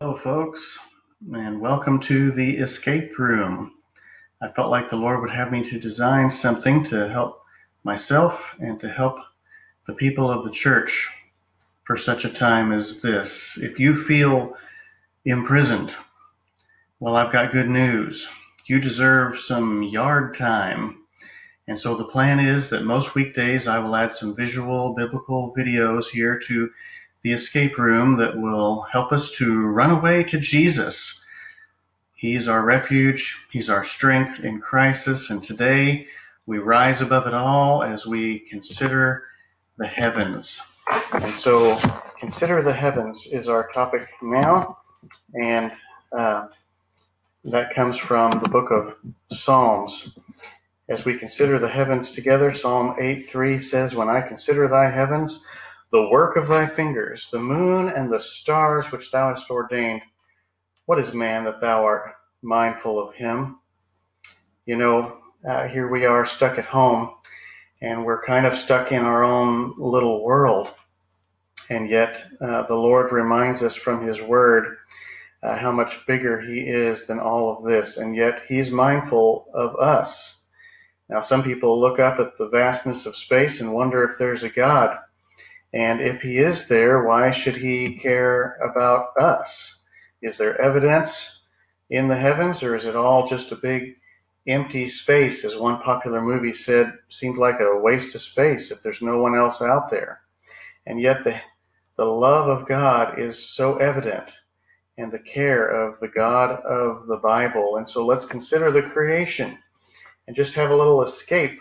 Hello, folks, and welcome to the escape room. I felt like the Lord would have me to design something to help myself and to help the people of the church for such a time as this. If you feel imprisoned, well, I've got good news. You deserve some yard time. And so the plan is that most weekdays I will add some visual biblical videos here to the escape room that will help us to run away to Jesus. He's our refuge. He's our strength in crisis. And today we rise above it all as we consider the heavens. And so consider the heavens is our topic now. And that comes from the book of Psalms. As we consider the heavens together, Psalm 8:3 says, "When I consider thy heavens, the work of thy fingers, the moon and the stars which thou hast ordained, what is man that thou art mindful of him?" You know, here we are stuck at home, and we're kind of stuck in our own little world. And yet the Lord reminds us from his word how much bigger he is than all of this, and yet he's mindful of us. Now, some people look up at the vastness of space and wonder if there's a God. And if he is there, why should he care about us? Is there evidence in the heavens, or is it all just a big empty space? As one popular movie said, seemed like a waste of space if there's no one else out there. And yet the love of God is so evident, and the care of the God of the Bible. And so let's consider the creation and just have a little escape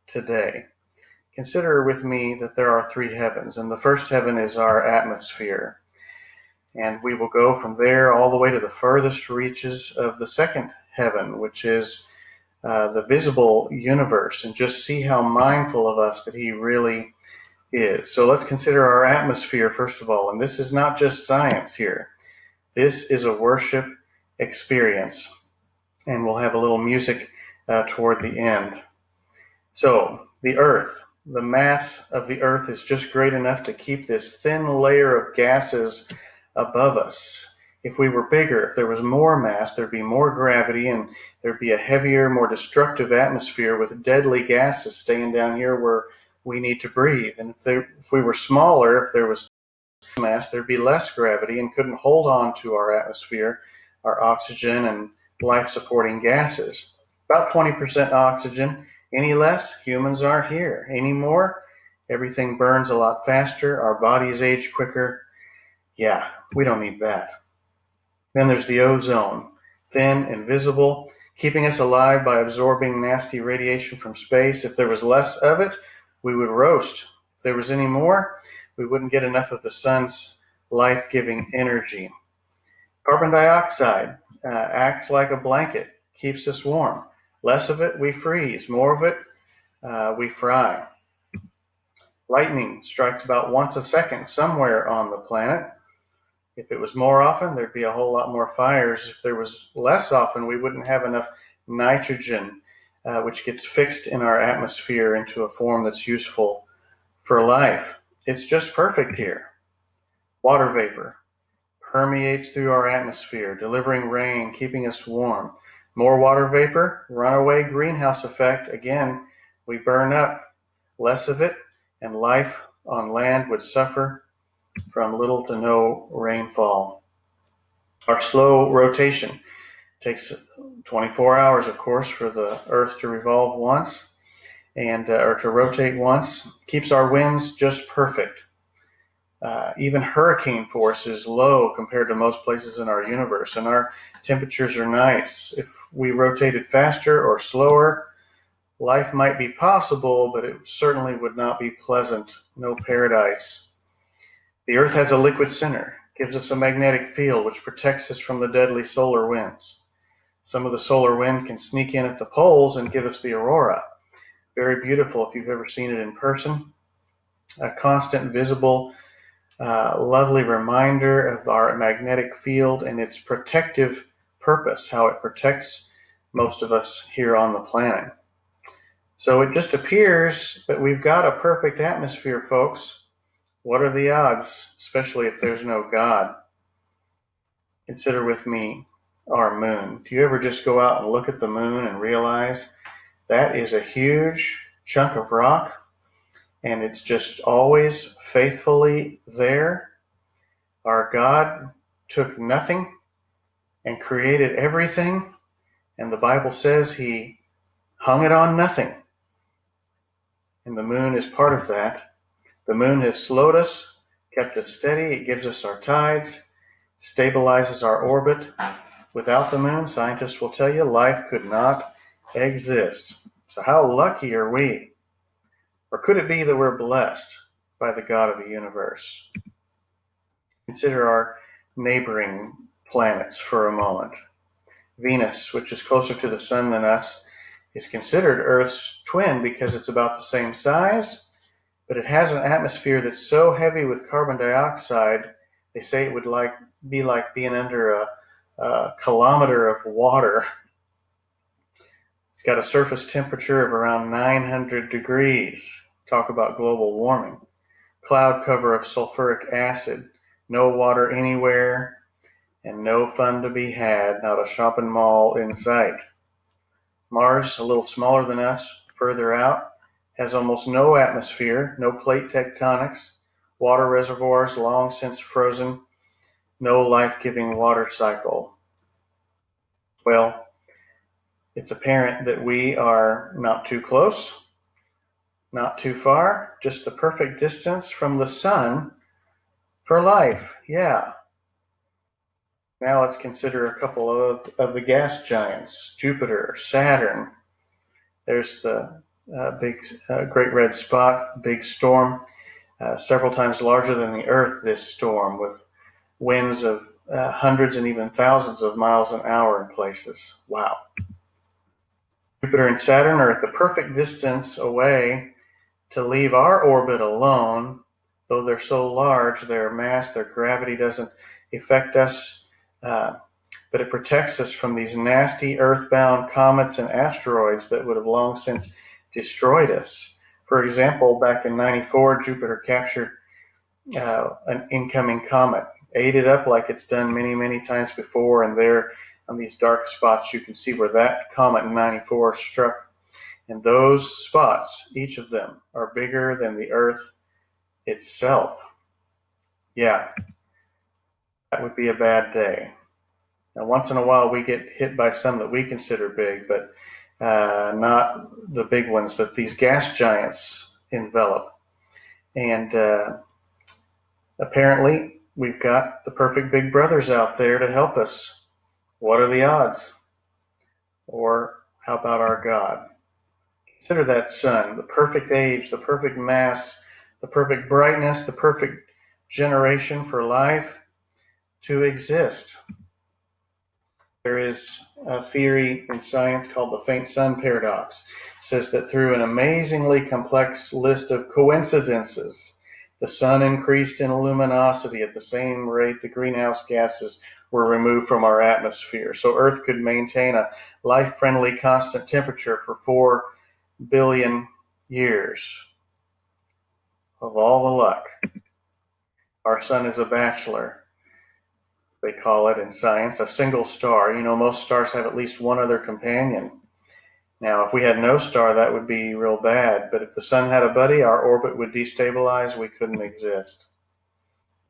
today. Consider with me that there are three heavens, and the first heaven is our atmosphere. And we will go from there all the way to the furthest reaches of the second heaven, which is the visible universe, and just see how mindful of us that he really is. So let's consider our atmosphere first of all, and this is not just science here. This is a worship experience, and we'll have a little music toward the end. So the earth. The mass of the earth is just great enough to keep this thin layer of gases above us. If we were bigger, if there was more mass, there'd be more gravity, and there'd be a heavier, more destructive atmosphere with deadly gases staying down here where we need to breathe. And if we were smaller, if there was mass, there'd be less gravity and couldn't hold on to our atmosphere, our oxygen and life-supporting gases. About 20% oxygen. Any less, humans aren't here. Any more, everything burns a lot faster, our bodies age quicker. Yeah, we don't need that. Then there's the ozone, thin, invisible, keeping us alive by absorbing nasty radiation from space. If there was less of it, we would roast. If there was any more, we wouldn't get enough of the sun's life-giving energy. Carbon dioxide acts like a blanket, keeps us warm. Less of it, we freeze. More of it, we fry. Lightning strikes about once a second somewhere on the planet. If it was more often, there'd be a whole lot more fires. If there was less often, we wouldn't have enough nitrogen, which gets fixed in our atmosphere into a form that's useful for life. It's just perfect here. Water vapor permeates through our atmosphere, delivering rain, keeping us warm. More water vapor, runaway greenhouse effect. Again, we burn up. Less of it, and life on land would suffer from little to no rainfall. Our slow rotation takes 24 hours, of course, for the Earth to revolve once, and or to rotate once. Keeps our winds just perfect. Even hurricane force is low compared to most places in our universe, and our temperatures are nice. If we rotated faster or slower, life might be possible, but it certainly would not be pleasant. No paradise. The Earth has a liquid center, gives us a magnetic field which protects us from the deadly solar winds. Some of the solar wind can sneak in at the poles and give us the aurora. Very beautiful if you've ever seen it in person. A constant, visible, lovely reminder of our magnetic field and its protective purpose, how it protects most of us here on the planet. So it just appears that we've got a perfect atmosphere, folks. What are the odds, especially if there's no God? Consider with me our moon. Do you ever just go out and look at the moon and realize that is a huge chunk of rock and it's just always faithfully there? Our God took nothing and created everything, and the Bible says he hung it on nothing. And the moon is part of that. The moon has slowed us, kept us steady. It gives us our tides, stabilizes our orbit. Without the moon, scientists will tell you, life could not exist. So how lucky are we? Or could it be that we're blessed by the God of the universe? Consider our neighboring planets for a moment. Venus, which is closer to the sun than us, is considered Earth's twin because it's about the same size, but it has an atmosphere that's so heavy with carbon dioxide, they say it would be like being under a kilometer of water. It's got a surface temperature of around 900 degrees. Talk about global warming. Cloud cover of sulfuric acid. No water anywhere, and no fun to be had. Not a shopping mall in sight. Mars, a little smaller than us, further out, has almost no atmosphere, no plate tectonics, water reservoirs long since frozen, no life-giving water cycle. Well, it's apparent that we are not too close, not too far, just the perfect distance from the sun for life. Yeah. Now let's consider a couple of the gas giants. Jupiter, Saturn. There's the big great red spot, big storm, several times larger than the Earth, this storm, with winds of hundreds and even thousands of miles an hour in places. Wow. Jupiter and Saturn are at the perfect distance away to leave our orbit alone. Though they're so large, their mass, their gravity doesn't affect us, but it protects us from these nasty earthbound comets and asteroids that would have long since destroyed us. For example, back in '94, Jupiter captured an incoming comet, ate it up like it's done many, many times before, and there on these dark spots you can see where that comet in '94 struck. And those spots, each of them, are bigger than the Earth itself. Yeah, that would be a bad day. Now, once in a while we get hit by some that we consider big, but not the big ones that these gas giants envelop. And apparently we've got the perfect big brothers out there to help us. What are the odds? Or how about our God? Consider that sun, the perfect age, the perfect mass, the perfect brightness, the perfect generation for life to exist. There is a theory in science called the faint sun paradox. It says that through an amazingly complex list of coincidences, the sun increased in luminosity at the same rate the greenhouse gases were removed from our atmosphere. So Earth could maintain a life-friendly constant temperature for 4 billion years. Of all the luck, our sun is a bachelor. They call it in science a single star. You know, most stars have at least one other companion. Now, if we had no star, that would be real bad. But if the sun had a buddy, our orbit would destabilize. We couldn't exist.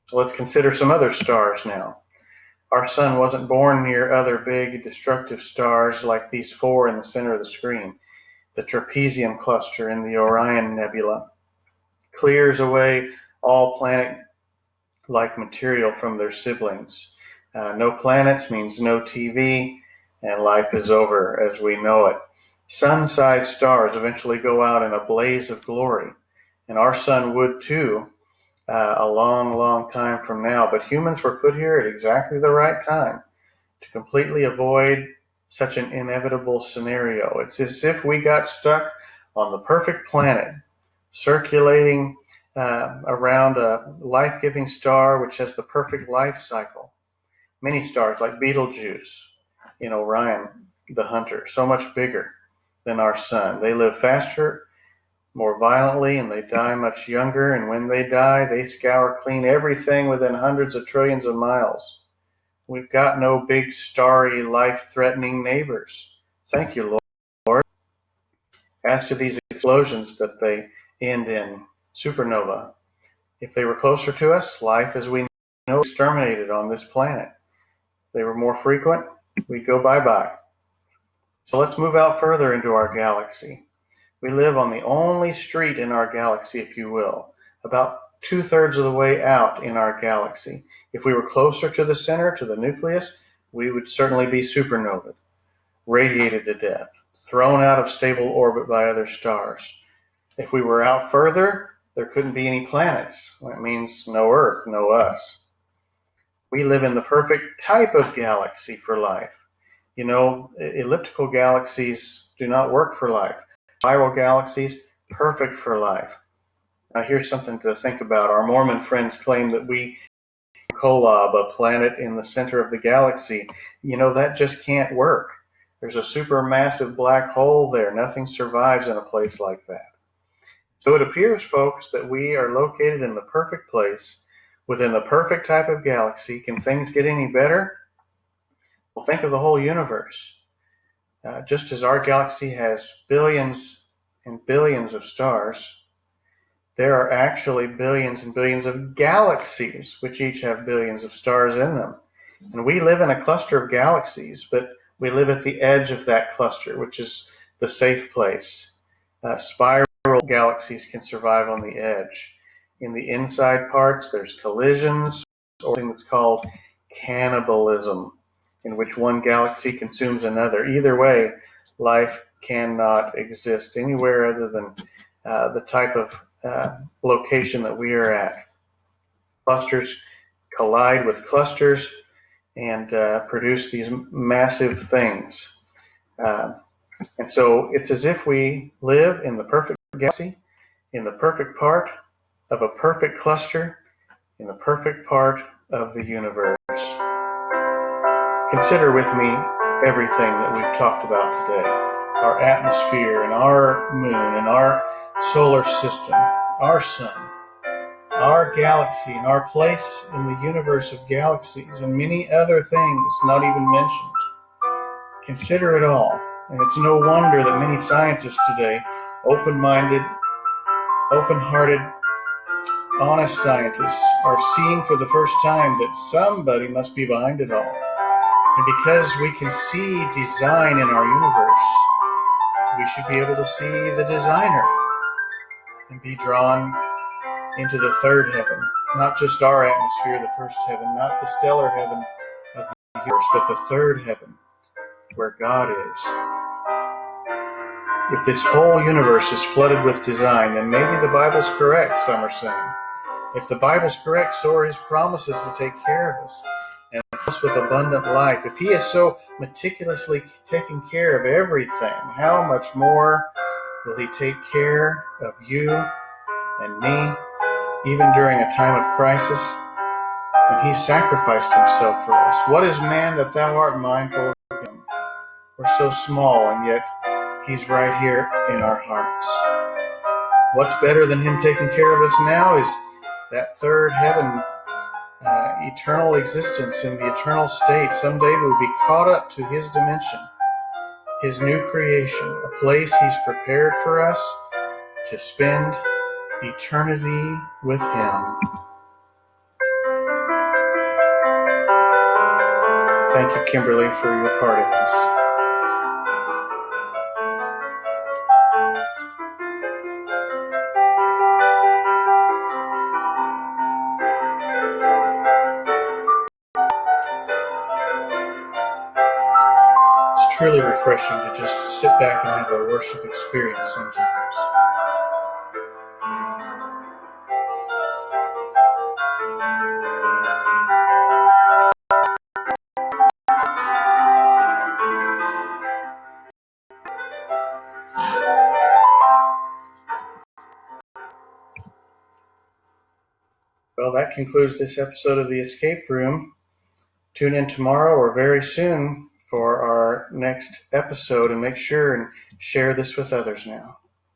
So let's consider some other stars now. Our sun wasn't born near other big destructive stars like these 4 in the center of the screen. The trapezium cluster in the Orion Nebula clears away all planet-like material from their siblings. No planets means no TV, and life is over as we know it. Sun-sized stars eventually go out in a blaze of glory, and our sun would too a long, long time from now. But humans were put here at exactly the right time to completely avoid such an inevitable scenario. It's as if we got stuck on the perfect planet, circulating around a life-giving star which has the perfect life cycle. Many stars like Betelgeuse in Orion, the Hunter, so much bigger than our sun. They live faster, more violently, and they die much younger. And when they die, they scour clean everything within hundreds of trillions of miles We've got no big, starry, life-threatening neighbors. Thank you, Lord. As to these explosions that they end in supernova, if they were closer to us, life as we know is exterminated on this planet. If they were more frequent, we'd go bye-bye. So let's move out further into our galaxy. We live on the only street in our galaxy, if you will, about 2/3 of the way out in our galaxy. If we were closer to the center, to the nucleus, we would certainly be supernovae, radiated to death, thrown out of stable orbit by other stars. If we were out further, there couldn't be any planets. That means no Earth, no us. We live in the perfect type of galaxy for life. You know, elliptical galaxies do not work for life. Spiral galaxies, perfect for life. Now here's something to think about. Our Mormon friends claim that we Kolob, a planet in the center of the galaxy. You know, that just can't work. There's a supermassive black hole there. Nothing survives in a place like that. So it appears, folks, that we are located in the perfect place within the perfect type of galaxy. Can things get any better? Well, think of the whole universe. Just as our galaxy has billions and billions of stars, there are actually billions and billions of galaxies, which each have billions of stars in them. And we live in a cluster of galaxies, but we live at the edge of that cluster, which is the safe place. Spiral galaxies can survive on the edge. In the inside parts, there's collisions, or something that's called cannibalism, in which one galaxy consumes another. Either way, life cannot exist anywhere other than the type of location that we are at. Clusters collide with clusters and produce these massive things. And so it's as if we live in the perfect galaxy, in the perfect part of a perfect cluster, in the perfect part of the universe. Consider with me everything that we've talked about today. Our atmosphere and our moon and our solar system, our sun, our galaxy and our place in the universe of galaxies, and many other things not even mentioned. Consider it all, and it's no wonder that many scientists today, open-minded, open-hearted, honest scientists, are seeing for the first time that somebody must be behind it all. And because we can see design in our universe, we should be able to see the designer and be drawn into the third heaven, not just our atmosphere, the first heaven, not the stellar heaven of the universe, but the third heaven, where God is. If this whole universe is flooded with design, then maybe the Bible's correct, some are saying. If the Bible's correct, so are his promises to take care of us and fill us with abundant life. If he is so meticulously taking care of everything, how much more will he take care of you and me, even during a time of crisis, when he sacrificed himself for us? What is man that thou art mindful of him? We're so small, and yet he's right here in our hearts. What's better than him taking care of us now is that third heaven, eternal existence in the eternal state. Someday we'll be caught up to his dimension, his new creation, a place he's prepared for us to spend eternity with him. Thank you, Kimberly, for your part in this. It's truly refreshing to just sit back and have a worship experience sometimes. Well, that concludes this episode of The Escape Room. Tune in tomorrow or very soon for our next episode, and make sure and share this with others now.